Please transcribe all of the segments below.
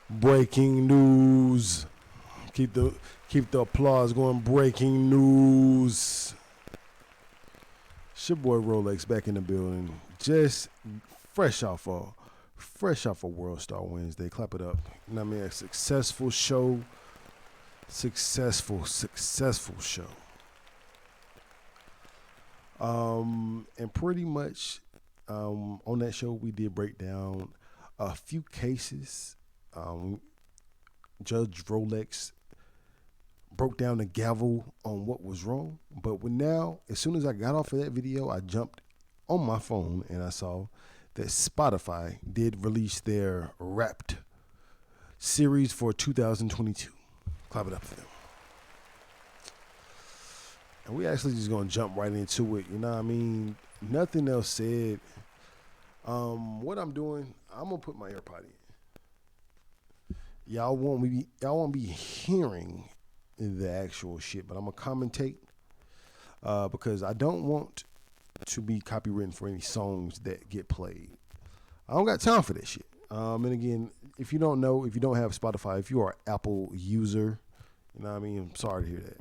Breaking news. Keep the applause going. Breaking news. It's your boy Rolex back in the building. Just fresh off a World Star Wednesday. Clap it up. You know what I mean? A successful show. Successful show. And pretty much on that show we did break down a few cases. Judge Rolex broke down the gavel on what was wrong. But now, as soon as I got off of that video, I jumped on my phone and I saw that Spotify did release their Wrapped series for 2022. Clap it up for them. And we actually just gonna jump right into it. You know what I mean? Nothing else said. What I'm doing, I'm gonna put my AirPod in. Y'all won't be hearing the actual shit, but I'm gonna commentate because I don't want to be copywritten for any songs that get played. I don't got time for that shit. And again, if you don't know, if you don't have Spotify, if you are an Apple user, you know what I mean? I'm sorry to hear that.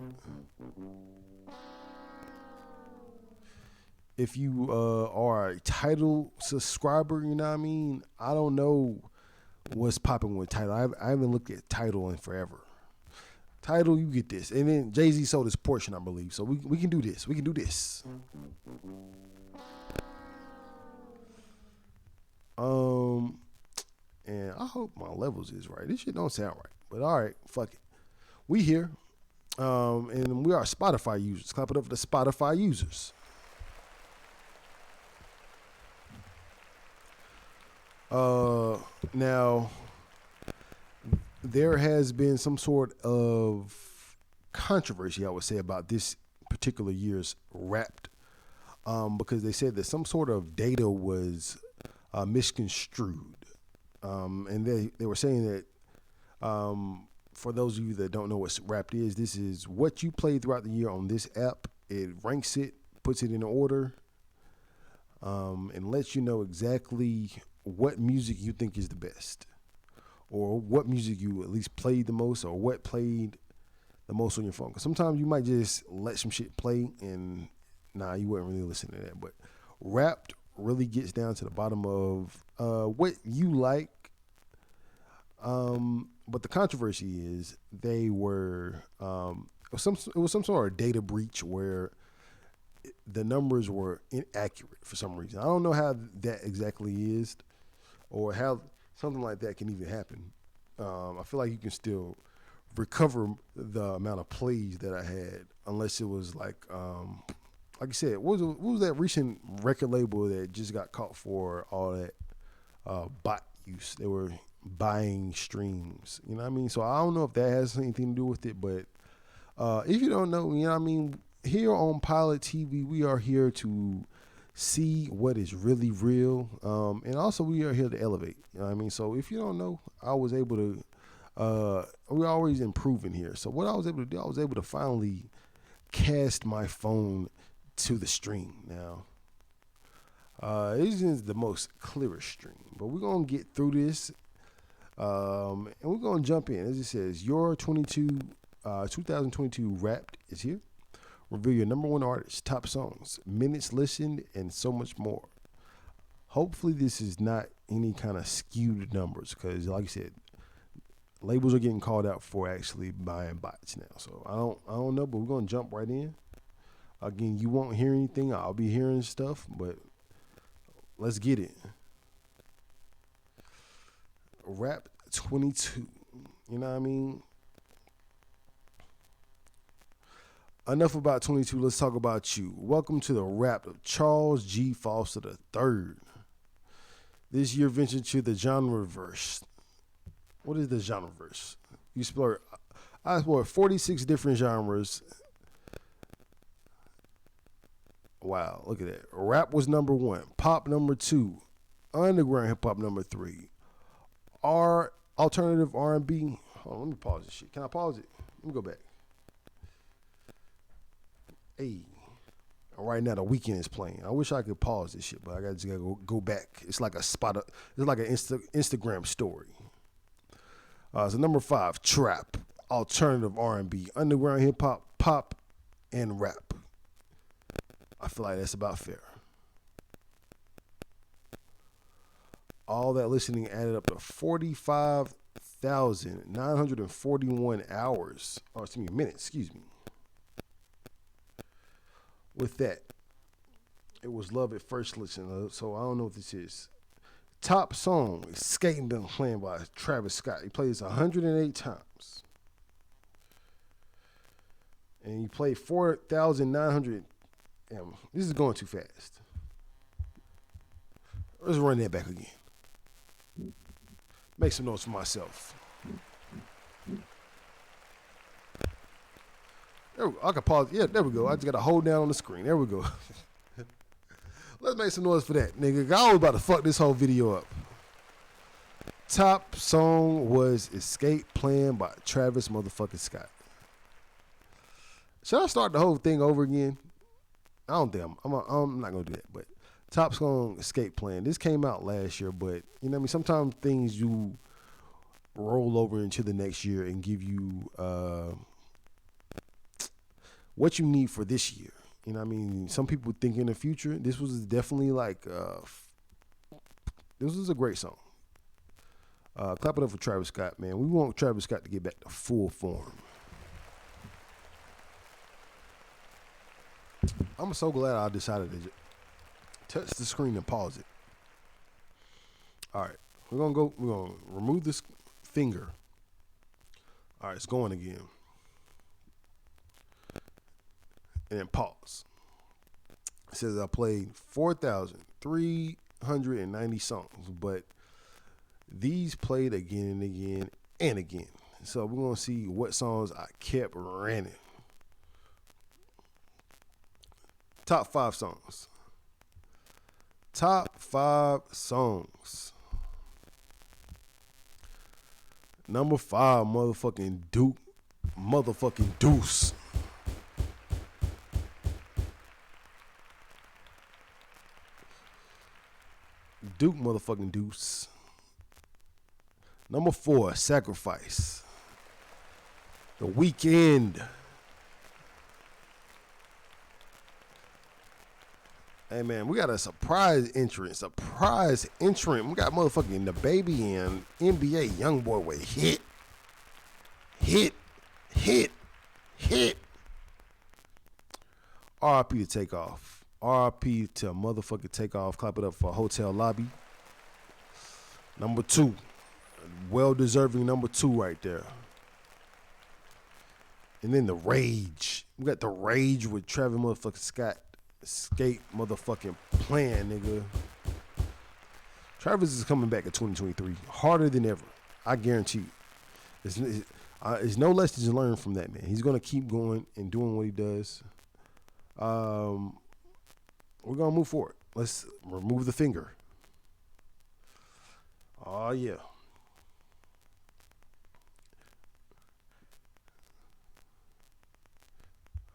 If you are a Tidal subscriber, you know what I mean? I don't know what's popping with Tidal. I haven't looked at Tidal in forever. Tidal, you get this. And then Jay-Z sold his portion, I believe. So we can do this. We can do this. And I hope my levels is right. This shit don't sound right. But all right, fuck it. We here. And we are Spotify users. Clap it up for the Spotify users. Now, there has been some sort of controversy, I would say, about this particular year's Wrapped, because they said that some sort of data was misconstrued, and they were saying that for those of you that don't know what Wrapped is, this is what you played throughout the year on this app. It ranks it, puts it in order, and lets you know exactly what music you think is the best, or what music you at least played the most, or what played the most on your phone. Because sometimes you might just let some shit play and you wouldn't really listen to that. But Wrapped really gets down to the bottom of what you like. But the controversy is they were it was some sort of data breach where the numbers were inaccurate for some reason. I don't know how that exactly is, or how something like that can even happen. I feel like you can still recover the amount of plays that I had, unless it was like I said, what was that recent record label that just got caught for all that bot use? They were buying streams, you know what I mean? So I don't know if that has anything to do with it, but if you don't know, you know what I mean? Here on Pilot TV, we are here to see what is really real, and also we are here to elevate, you know what I mean? So if you don't know, I was able to we're always improving here. So what I was able to do, I was able to finally cast my phone to the stream. Now this isn't the most clearest stream, but we're gonna get through this, and we're gonna jump in. As it says, your 2022 Wrapped is here. Reveal your number one artist, top songs, minutes listened, and so much more. Hopefully this is not any kind of skewed numbers, because like I said, labels are getting called out for actually buying bots now. So I don't know, but we're gonna jump right in. Again, you won't hear anything. I'll be hearing stuff, but let's get it. Wrapped 22. You know what I mean? Enough about 22. Let's talk about you. Welcome to the Wrapped of Charles G. Foster III. This year ventured to the genre verse. What is the genre verse? I explored 46 different genres. Wow, look at that. Rap was number 1, pop number 2, underground hip hop number 3, alternative R&B. Hold on, let me pause this shit. Can I pause it? Let me go back. Hey, right now the weekend is playing. I wish I could pause this shit, but I gotta go back. It's like a spot. It's like an Instagram story. So number 5, trap, alternative R&B, underground hip hop, pop, and rap. I feel like that's about fair. All that listening added up to 45,941 hours. Or excuse me, minutes. Excuse me. With that, it was love at first listen. So I don't know what this is. Top song is Skating Been playing by Travis Scott. He plays 108 times. And he played 4,900. Damn, this is going too fast. Let's run that back again. Make some notes for myself. There we go. I can pause. Yeah, there we go. I just got to hold down on the screen. There we go. Let's make some noise for that, nigga. I was about to fuck this whole video up. Top song was Escape Plan by Travis motherfucking Scott. Should I start the whole thing over again? I don't think I'm not going to do that. But top song, Escape Plan. This came out last year, but you know what I mean? Sometimes things you roll over into the next year and give you what you need for this year. You know what I mean? Some people think in the future. This was definitely like, this was a great song. Clap it up for Travis Scott, man. We want Travis Scott to get back to full form. I'm so glad I decided to touch the screen and pause it. All right. We're going to remove this finger. All right, it's going again. And then pause. It says I played 4,390 songs, but these played again and again and again. So we're going to see what songs I kept running. Top 5 songs. Top 5 songs. Number 5, motherfucking Duke. Motherfucking Deuce. Duke motherfucking Deuce. Number 4, Sacrifice. The Weeknd. Hey man, we got a surprise entrant. We got motherfucking the baby and NBA YoungBoy with hit. RIP to Takeoff. RIP to motherfucking Takeoff. Clap it up for Hotel Lobby. Number 2. Well-deserving number 2 right there. And then The Rage. We got The Rage with Travis motherfucking Scott. Escape motherfucking Plan, nigga. Travis is coming back in 2023. Harder than ever. I guarantee you. There's no lessons learned from that, man. He's going to keep going and doing what he does. We're going to move forward. Let's remove the finger. Oh, yeah.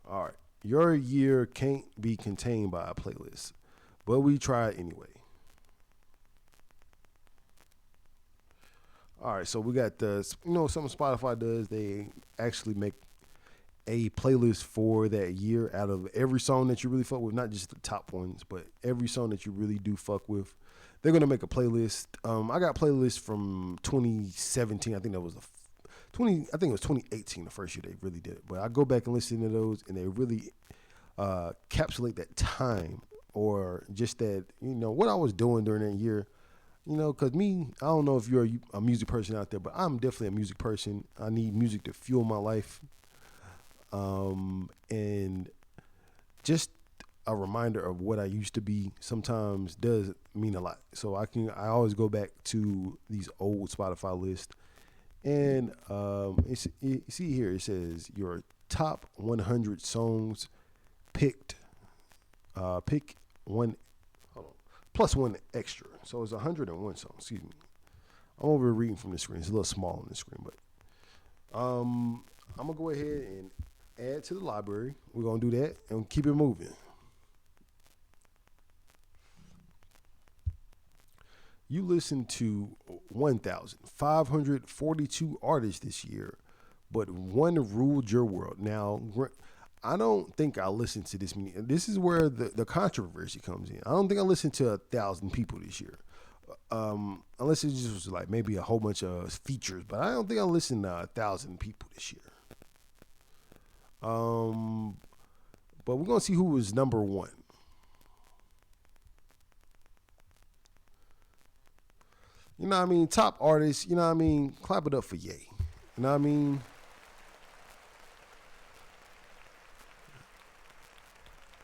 All right. Your year can't be contained by a playlist, but we try it anyway. All right. So we got something Spotify does. They actually make a playlist for that year out of every song that you really fuck with, not just the top ones, but every song that you really do fuck with. They're gonna make a playlist. I got playlists from 2017. I think it was 2018, the first year they really did it. But I go back and listen to those, and they really encapsulate that time or just that what I was doing during that year. Because me, I don't know if you're a music person out there, but I'm definitely a music person. I need music to fuel my life. And just a reminder of what I used to be sometimes does mean a lot. So I always go back to these old Spotify lists, and you see here it says your top 100 songs picked. Pick one, plus one extra. So it's 101 songs. Excuse me. I'm over reading from the screen. It's a little small on the screen, but I'm gonna go ahead and add to the library. We're gonna do that and keep it moving. You listened to 1,542 artists this year, but one ruled your world. Now, I don't think I listened to this many. This is where the controversy comes in. I don't think I listened to 1,000 people this year. Unless it just was like maybe a whole bunch of features, but I don't think I listened to 1,000 people this year. But we're gonna see who was number one. You know what I mean? Top artists, you know what I mean? Clap it up for Ye. You know what I mean?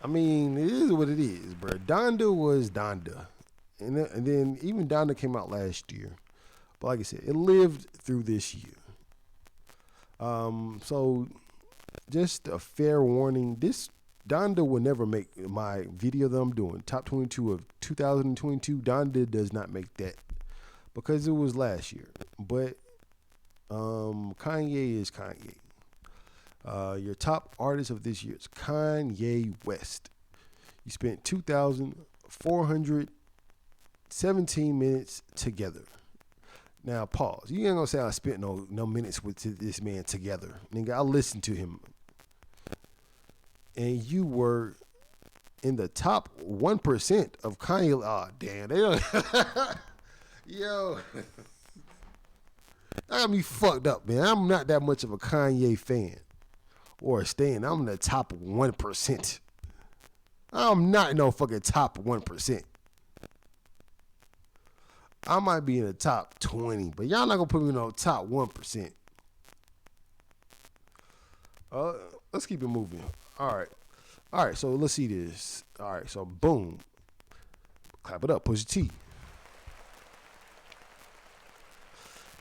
I mean, it is what it is, bro. Donda was Donda. And then even Donda came out last year. But like I said, it lived through this year. So just a fair warning, this Donda will never make my video that I'm doing, top 22 of 2022. Donda does not make that because it was last year. But Kanye is Kanye. Your top artist of this year is Kanye West. You spent 2,417 minutes together. Now pause. You ain't gonna say I spent no minutes with this man together. Nigga, I listened to him. And you were in the top 1% of Kanye. Oh, damn. They don't. Yo. That got me fucked up, man. I'm not that much of a Kanye fan or a stan. I'm in the top 1%. I'm not no fucking top 1%. I might be in the top 20, but y'all not gonna put me in the top 1%. Let's keep it moving. All right, so let's see this. All right, so boom. Clap it up, Pusha T.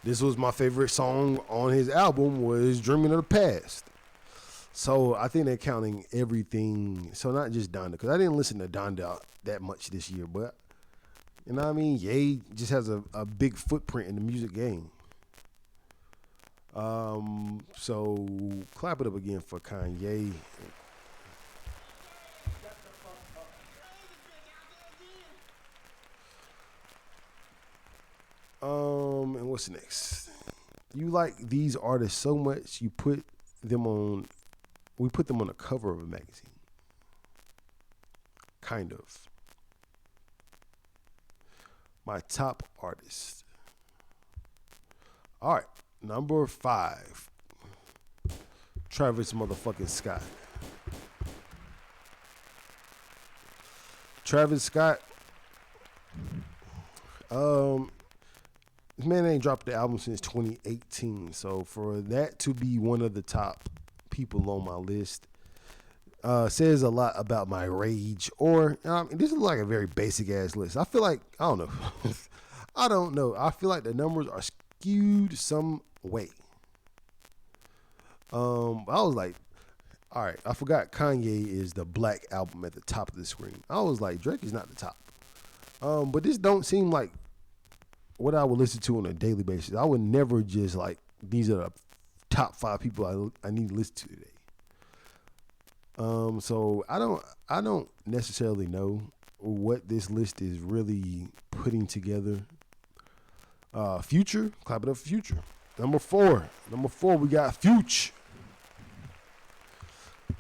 This was my favorite song on his album was Dreaming of the Past. So I think they're counting everything. So not just Donda, because I didn't listen to Donda that much this year, but you know what I mean? Ye just has a big footprint in the music game. So clap it up again for Kanye. And what's next? You like these artists so much, we put them on the cover of a magazine. Kind of. My top artist. All right, number 5. Travis motherfucking Scott. Travis Scott. This man ain't dropped the album since 2018. So for that to be one of the top people on my list says a lot about my rage. Or this is like a very basic ass list. I feel like I don't know. I don't know. I feel like the numbers are skewed some way. I was like, all right, I forgot Kanye is the Black album at the top of the screen. I was like, Drake is not the top. But this don't seem like what I would listen to on a daily basis. I would never just like, these are the top 5 people I need to listen to today. So I don't necessarily know what this list is really putting together. Future, clap it up for Future. Number 4, we got Future.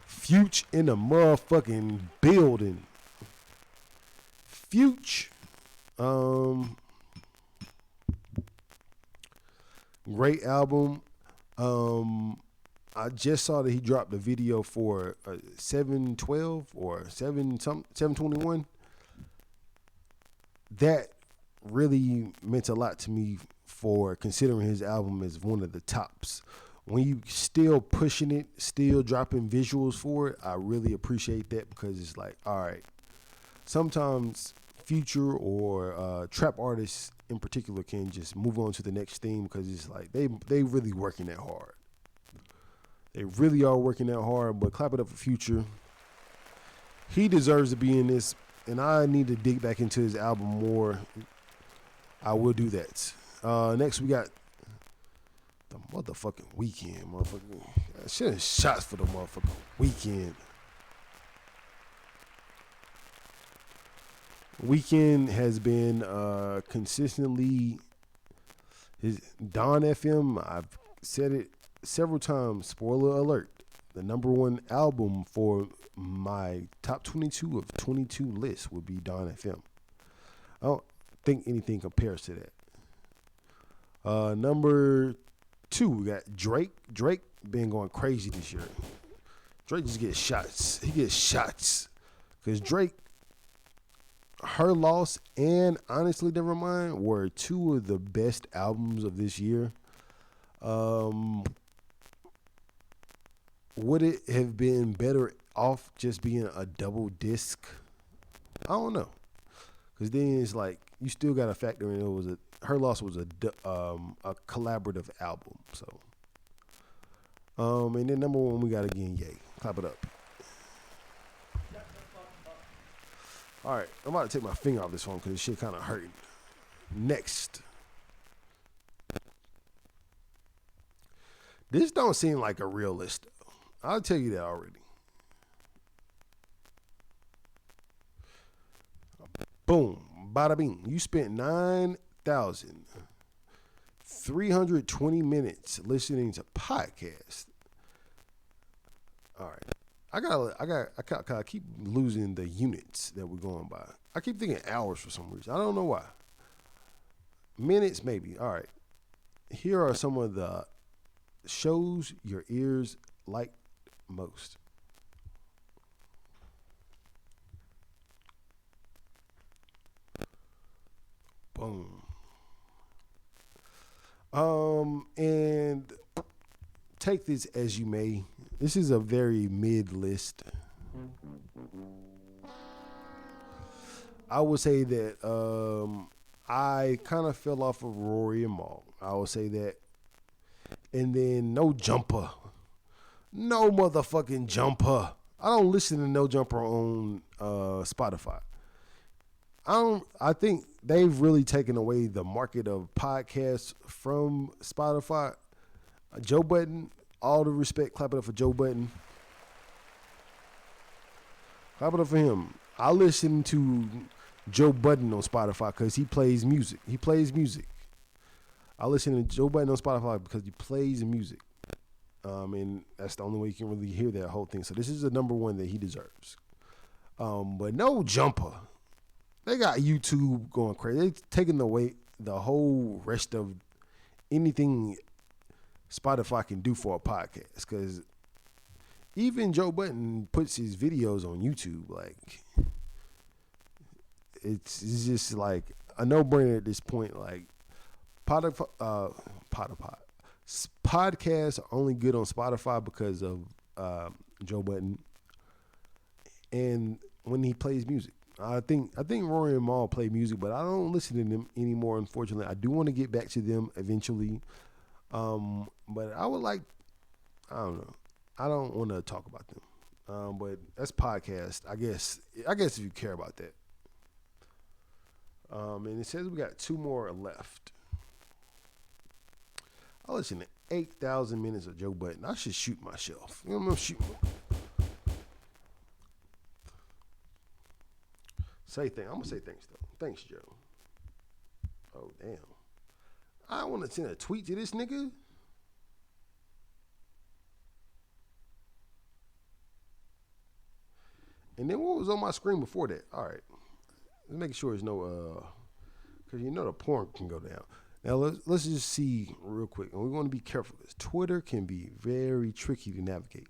Future in the motherfucking building. Future. Great album. I just saw that he dropped a video for 712 or 721. That really meant a lot to me for considering his album as one of the tops. When you still pushing it, still dropping visuals for it, I really appreciate that because it's like, all right, sometimes Future or trap artists in particular can just move on to the next theme because it's like they really working that hard. They really are working that hard, but clap it up for Future. He deserves to be in this, and I need to dig back into his album more. I will do that. Next, we got the motherfucking Weekend. Motherfucking shit, shots for the motherfucking Weekend. Weekend has been consistently his Don FM. I've said it several times. Spoiler alert: the number one album for my top 22 of 22 list would be Don FM. I don't think anything compares to that. Number two, we got Drake. Drake been going crazy this year. Drake just gets shots. He gets shots because Drake, Her Loss, and Honestly Nevermind were two of the best albums of this year. Would it have been better off just being a double disc? I don't know, because then it's like you still got to factor in Her Loss was a collaborative album. So, and then number one we got again, Yay. Clap it up. All right, I'm about to take my finger off this one because this shit kind of hurting. Next. This don't seem like a real list, though. I'll tell you that already. Boom. Bada bing. You spent 9,320 minutes listening to podcasts. All right. I keep losing the units that we're going by. I keep thinking hours for some reason. I don't know why. Minutes, maybe. All right. Here are some of the shows your ears like most. Boom. And take this as you may. This is a very mid list. I would say that I kind of fell off of Rory and Maul. I would say that. And then No Jumper. No motherfucking Jumper. I don't listen to No Jumper on Spotify. I think they've really taken away the market of podcasts from Spotify. Joe Budden, all the respect, clap it up for Joe Budden. Clap it up for him. I listen to Joe Budden on Spotify because he plays music. I listen to Joe Budden on Spotify because he plays music. And that's the only way you can really hear that whole thing. So this is the number one that he deserves. But No Jumper. They got YouTube going crazy. They taking away the whole rest of anything Spotify can do for a podcast. Because even Joe Budden puts his videos on YouTube. Like, it's just like a no-brainer at this point. Like, podcasts are only good on Spotify because of Joe Budden and when he plays music. I think Rory and Maul play music, but I don't listen to them anymore, unfortunately. I do want to get back to them eventually. But I would like, I don't know. I don't want to talk about them. But that's podcast. I guess if you care about that. And it says we got two more left. I listen to 8,000 minutes of Joe Budden. I should shoot myself. You know, I'm gonna shoot. I'm gonna say thanks though. Thanks, Joe. Oh damn. I want to send a tweet to this nigga. And then what was on my screen before that? All right. Let's make sure there's no because you know the porn can go down. Now let's just see real quick, and we want to be careful. This Twitter can be very tricky to navigate.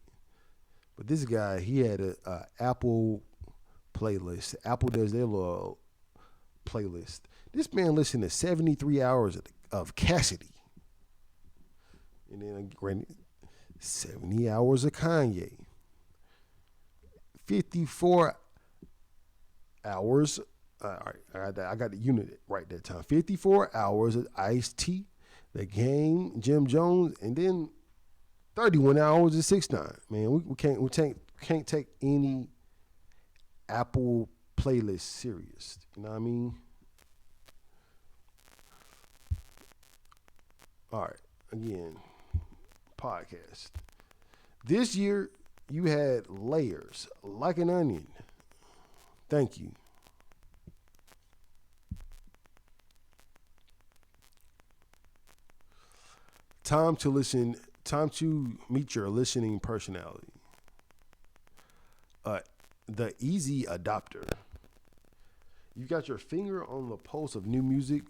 But this guy, he had a Apple playlist. Apple does their little playlist. This man listened to 73 hours of Cassidy, and then 70 hours of Kanye, 54 hours. All right, I got the unit right that time. 54 hours of Ice-T, The Game, Jim Jones, and then 31 hours of 6ix9ine. Man, we can't take any Apple playlist serious. You know what I mean? All right, again, podcast. This year you had Layers, Like an Onion. Thank you. Time to listen. Time to meet your listening personality. Uh, the easy adopter. You got your finger on the pulse of new music.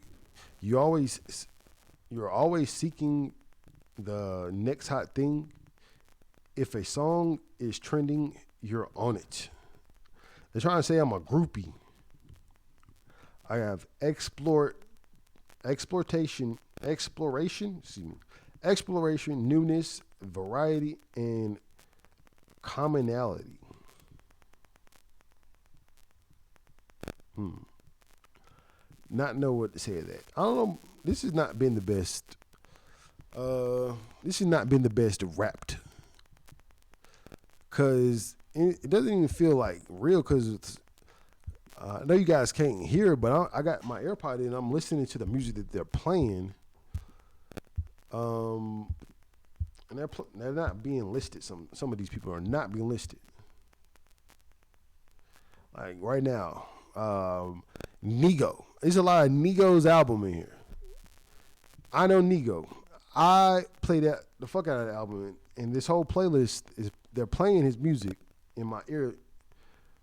You always, you're always seeking the next hot thing. If a song is trending, you're on it. They're trying to say I'm a groupie. I have exploration, newness, variety, and commonality. Not know what to say of that. I don't know. This has not been the best. This has not been the best wrapped, cause it doesn't even feel like real. Cause I know you guys can't hear, but I got my AirPod in. I'm listening to the music that they're playing. And they're not being listed. Some of these people are not being listed. Like right now, Nego. There's a lot of Nego's album in here. I know Nego. I play that the fuck out of the album, and this whole playlist is they're playing his music in my ear,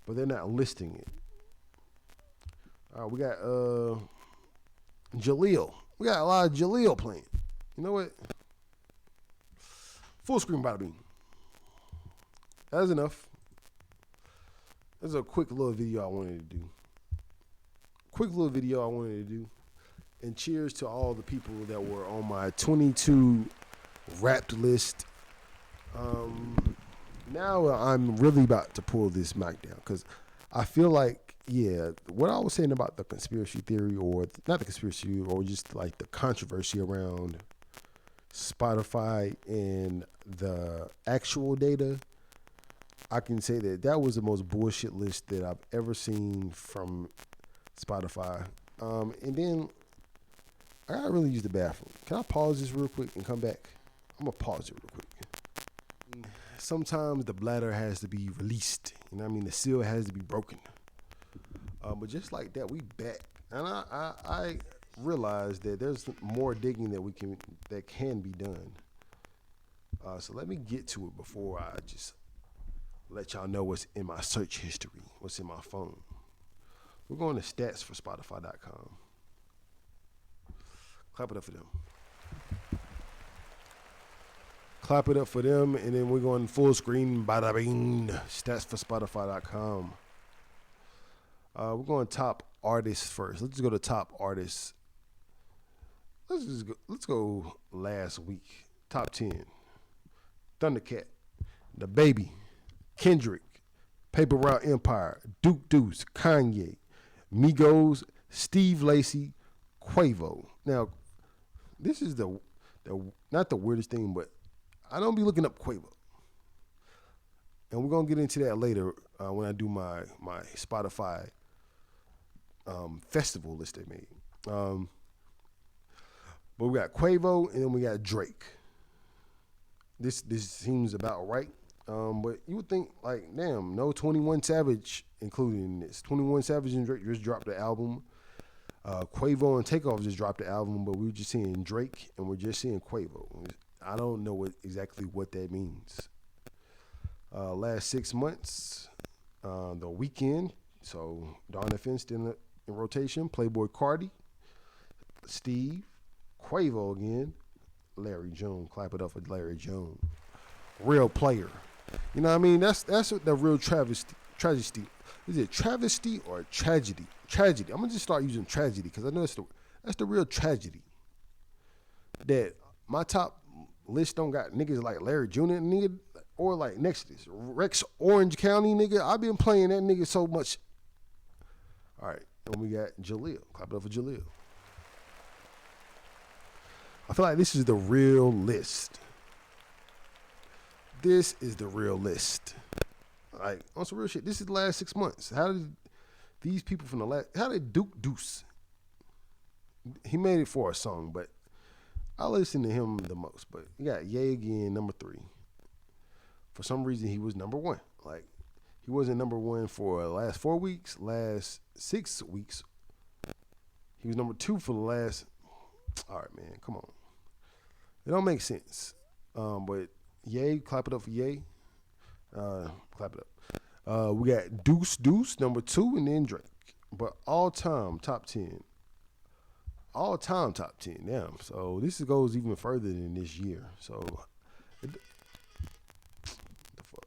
but they're not listing it. We got Jaleel. We got a lot of Jaleel playing. You know what? Full screen bada bing. That's enough. That's a quick little video I wanted to do. And cheers to all the people that were on my 22 wrapped list. Now I'm really about to pull this mic down because I feel like, yeah, what I was saying about the conspiracy theory, or not the conspiracy, or just like the controversy around Spotify and the actual data, I can say that was the most bullshit list that I've ever seen from Spotify. And then I gotta really use the bathroom. Can I pause this real quick and come back? I'm gonna pause it real quick. Sometimes the bladder has to be released. You know what I mean? The seal has to be broken. But just like that, we back. And I realize that there's more digging that can be done. So let me get to it before I just let y'all know what's in my search history, what's in my phone. We're going to stats for Spotify.com. Clap it up for them. Clap it up for them, and then we're going full screen, bada bing, stats for Spotify.com. We're going top artists first. Let's just go to top artists. Let's go last week. Top 10. Thundercat, The Baby, Kendrick, Paper Route Empire, Duke Deuce, Kanye, Migos, Steve Lacy, Quavo. Now, this is the not the weirdest thing, but I don't be looking up Quavo. And we're going to get into that later when I do my Spotify festival list they made. But we got Quavo and then we got Drake. This seems about right. But you would think, like, damn, no 21 Savage included in this. 21 Savage and Drake just dropped the album. Quavo and Takeoff just dropped the album, but we were just seeing Drake and we're just seeing Quavo. I don't know exactly what that means. Last 6 months, The Weeknd, so Donna Finn in rotation, Playboy Cardi, Steve, Quavo again, Larry Jones. Clap it up for Larry Jones. Real player. You know what I mean? That's what the real tragedy. Is it travesty or tragedy? Tragedy. I'm gonna just start using tragedy because I know that's the real tragedy. That my top list don't got niggas like Larry Jr. nigga, or like next to this Rex Orange County nigga. I've been playing that nigga so much. All right, and we got Jaleel. Clap it up for Jaleel. I feel like this is the real list. This is the real list. Like, on some real shit, this is the last 6 months. How did these people from how did Duke Deuce? He made it for a song, but I listen to him the most. But you got Ye again, number 3. For some reason, he was number 1. Like, he wasn't number 1 for the last 4 weeks, last 6 weeks. He was number 2 for the last. All right, man, come on. It don't make sense. But yay, clap it up for yay. Clap it up. We got Deuce Deuce number two, and then Drake. But all time top 10, all time top 10. Damn. So this goes even further than this year. So it, the fuck.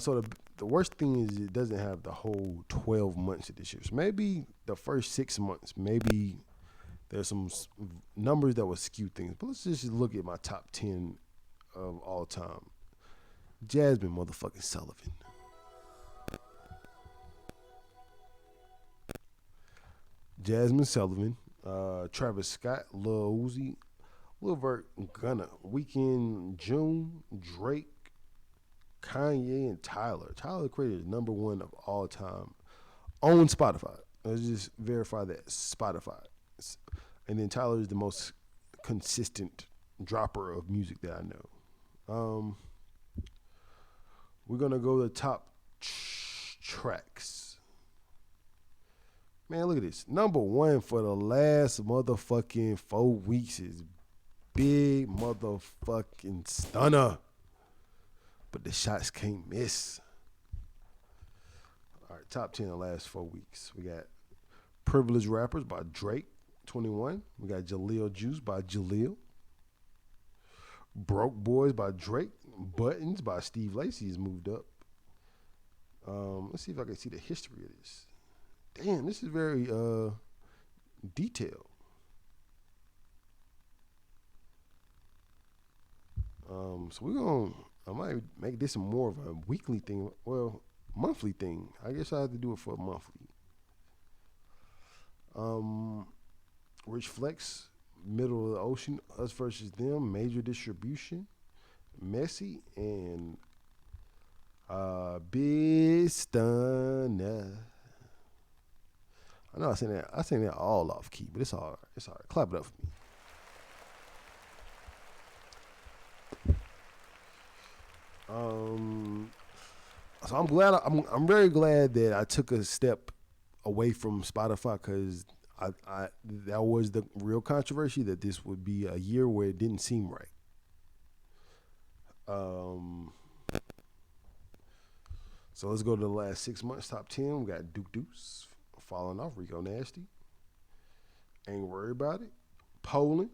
So the worst thing is it doesn't have the whole 12 months of this year. So maybe the first 6 months, maybe there's some numbers that will skew things. But let's just look at my top 10 of all time. Jasmine motherfucking Sullivan. Jasmine Sullivan, Travis Scott, Lil Uzi, Lil Vert, Gunna, Weekend, June, Drake, Kanye, and Tyler. Tyler Creator is number one of all time on Spotify. Let's just verify that Spotify. And then Tyler is the most consistent dropper of music that I know. We're gonna go to top tracks. Man, look at this. Number one for the last motherfucking 4 weeks is Big Motherfucking Stunner. But the shots can't miss. All right, top 10 the last 4 weeks. We got Privileged Rappers by Drake, 21. We got Jaleel Juice by Jaleel. Broke Boys by Drake. Buttons by Steve Lacy has moved up. Let's see if I can see the history of this. Damn, this is very detailed. So I might make this more of a weekly thing. Well, monthly thing. I guess I have to do it for a monthly. Rich Flex, Middle of the Ocean, Us versus Them, Major Distribution, Messy, and Big Stunner. I know I sang that all off key, but it's all right. It's all right. Clap it up for me. So I'm very glad that I took a step away from Spotify because I that was the real controversy that this would be a year where it didn't seem right. So let's go to the last 6 months top 10. We got Duke Deuce falling off, Rico Nasty. Ain't worried about it. Poland.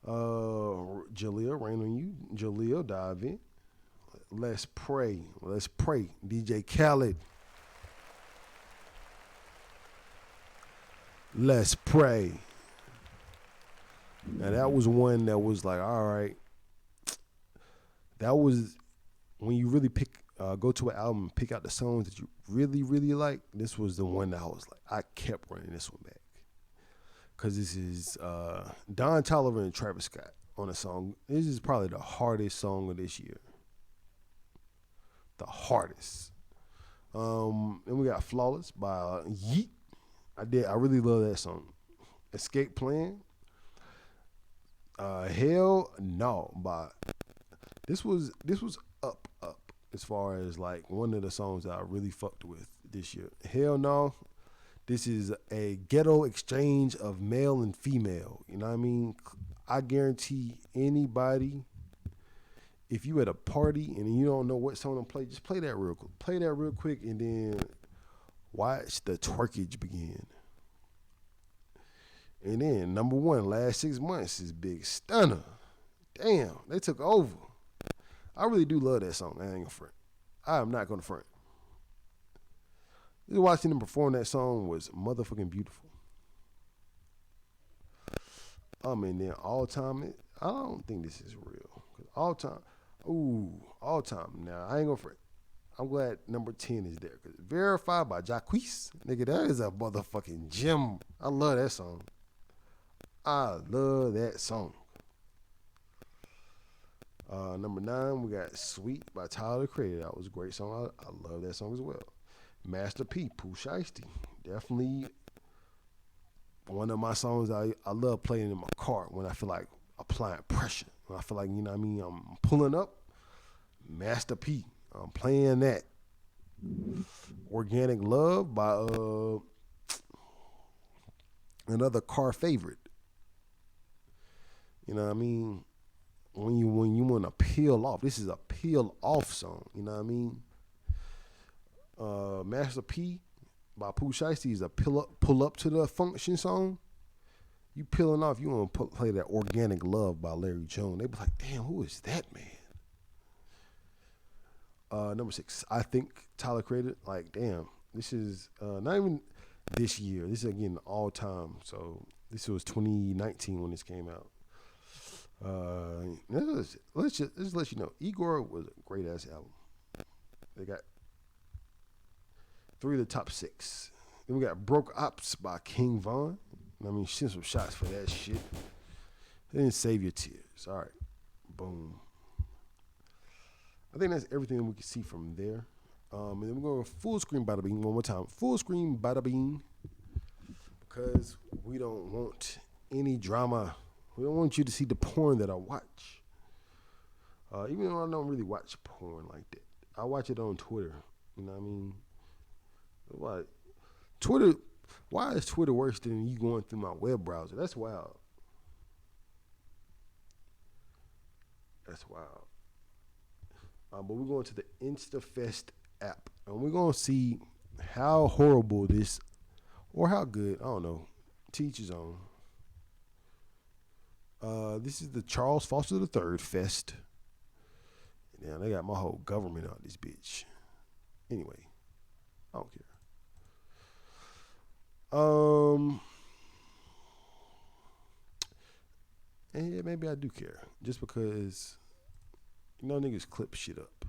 Jaleel, Rain on You. Jaleel, Dive In. Let's Pray. DJ Khaled. Let's Pray. Now that was one that was like, all right. That was when you really go to an album and pick out the songs that you really, really like. This was the one that I was like, I kept running this one back. Because this is Don Toliver and Travis Scott on a song. This is probably the hardest song of this year. The hardest. And we got Flawless by Yeet. I really love that song. Escape Plan. Hell No by this was up as far as like one of the songs that I really fucked with this year. Hell No. This is a ghetto exchange of male and female. You know what I mean? I guarantee anybody, if you at a party and you don't know what song to play, just play that real quick. Play that real quick and then watch the twerkage begin. And then number one, last 6 months is Big Stunner. Damn, they took over. I really do love that song. I ain't gonna front. I am not gonna front. Just watching them perform that song was motherfucking beautiful. And then all time, I don't think this is real. All time, all time. Now I ain't gonna front. I'm glad number 10 is there. Cause Verified by Jacquees. Nigga, that is a motherfucking gem. I love that song. Number 9, we got Sweet by Tyler the Creator. That was a great song. I love that song as well. Master P, Pooh Shiesty. Definitely one of my songs I love playing in my car when I feel like applying pressure. When I feel like, you know what I mean, I'm pulling up. Master P. I'm playing that. Organic Love by another car favorite. You know what I mean? When you want to peel off, this is a peel off song. You know what I mean? Master P by Pooh Shiesty is a pull up to the function song. You peeling off, you want to play that Organic Love by Larry Jones. They be like, damn, who is that man? Number 6, I think Tyler created. Like, damn, this is not even this year. This is again all time. So this was 2019 when this came out. Let's just let you know, Igor was a great ass album. They got 3 of the top 6. Then we got Broke Ops by King Von. I mean, send some shots for that shit. They didn't save your tears. All right, boom. I think that's everything that we can see from there. And then we're going to full screen bada bing one more time. Full screen bada bing. Because we don't want any drama. We don't want you to see the porn that I watch. Even though I don't really watch porn like that. I watch it on Twitter. You know what I mean? What? Twitter, why is Twitter worse than you going through my web browser? That's wild. That's wild. But we're going to the InstaFest app. And we're going to see how horrible this, or how good, I don't know, teach his own. This is the Charles Foster III Fest. Now they got my whole government out this bitch. Anyway, I don't care. And yeah, maybe I do care. Just because, niggas clip shit up.